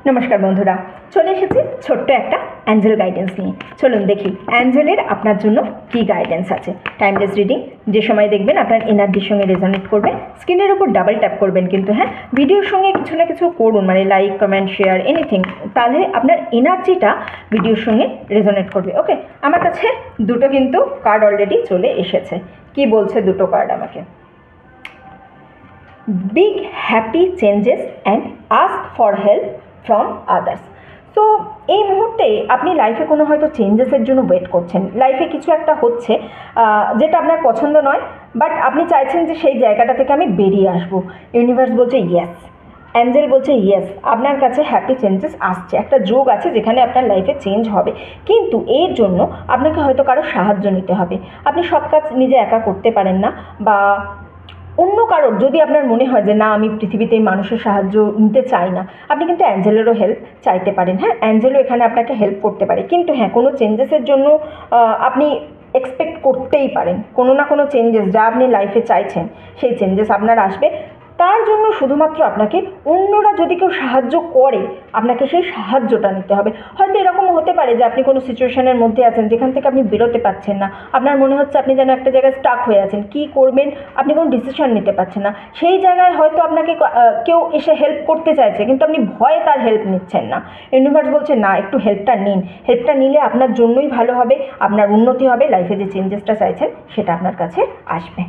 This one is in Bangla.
নমস্কার বন্ধুরা, চলে এসেছি ছোট্ট একটা অ্যাঞ্জেল গাইডেন্স নিয়ে। চলুন দেখি অ্যাঞ্জেলের আপনার জন্য কি গাইডেন্স আছে। টাইমলেস রিডিং, যে সময় দেখবেন আপনার এনার্জির সঙ্গে রেজোনেট করবে। স্ক্রিনের উপর ডাবল ট্যাপ করবেন, কিন্তু হ্যাঁ, ভিডিওর সঙ্গে কিছু না কিছু করুন, মানে লাইক, কমেন্ট, শেয়ার, এনিথিং, তাহলে আপনার এনার্জিটা ভিডিওর সঙ্গে রেজোনেট করবে। ওকে, আমার কাছে দুটো কিন্তু কার্ড অলরেডি চলে এসেছে। কি বলছে দুটো কার্ড আমাকে? Big happy changes and ask for help from others. তো এই মুহূর্তে আপনি লাইফে কোনো হয়তো চেঞ্জেসের জন্য ওয়েট করছেন। লাইফে কিছু একটা হচ্ছে যেটা আপনার পছন্দ নয়, বাট আপনি চাইছেন যে সেই জায়গাটা থেকে আমি বেরিয়ে আসবো। ইউনিভার্স বলছে ইয়েস, অ্যাঞ্জেল বলছে ইয়েস, আপনার কাছে হ্যাপি চেঞ্জেস আসছে। একটা যোগ আছে যেখানে আপনার লাইফে চেঞ্জ হবে, কিন্তু এর জন্য আপনাকে হয়তো কারো সাহায্য নিতে হবে। আপনি সব কাজ নিজে একা করতে পারেন না, বা অন্য কারোর যদি আপনার মনে হয় যে না, আমি পৃথিবীতে মানুষের সাহায্য নিতে চাই না, আপনি কিন্তু অ্যাঞ্জেলেরও হেল্প চাইতে পারেন। হ্যাঁ, অ্যাঞ্জেলও এখানে আপনাকে হেল্প করতে পারে, কিন্তু হ্যাঁ, কোনো চেঞ্জেসের জন্য আপনি এক্সপেক্ট করতেই পারেন। কোনো না কোনো চেঞ্জেস যা আপনি লাইফে চাইছেন, সেই চেঞ্জেস আপনার আসবে। তার জন্য শুধুমাত্র আপনাকে অন্যরা যদি কেউ সাহায্য করে, আপনাকে সেই সাহায্যটা নিতে হবে। হয়তো এরকমও হতে পারে যে আপনি কোনো সিচুয়েশনের মধ্যে আছেন যেখান থেকে আপনি বেরোতে পারছেন না। আপনার মনে হচ্ছে আপনি যেন একটা জায়গায় স্টাক হয়ে আছেন, কী করবেন আপনি কোনো ডিসিশন নিতে পারছেন না। সেই জায়গায় হয়তো আপনাকে কেউ এসে হেল্প করতে চাইছে, কিন্তু আপনি ভয়ে তার হেল্প নিচ্ছেন না। ইউনিভার্স বলছে না, একটু হেল্পটা নিন। হেল্পটা নিলে আপনার জন্যই ভালো হবে, আপনার উন্নতি হবে, লাইফে যে চেঞ্জেসটা চাইছেন সেটা আপনার কাছে আসবে।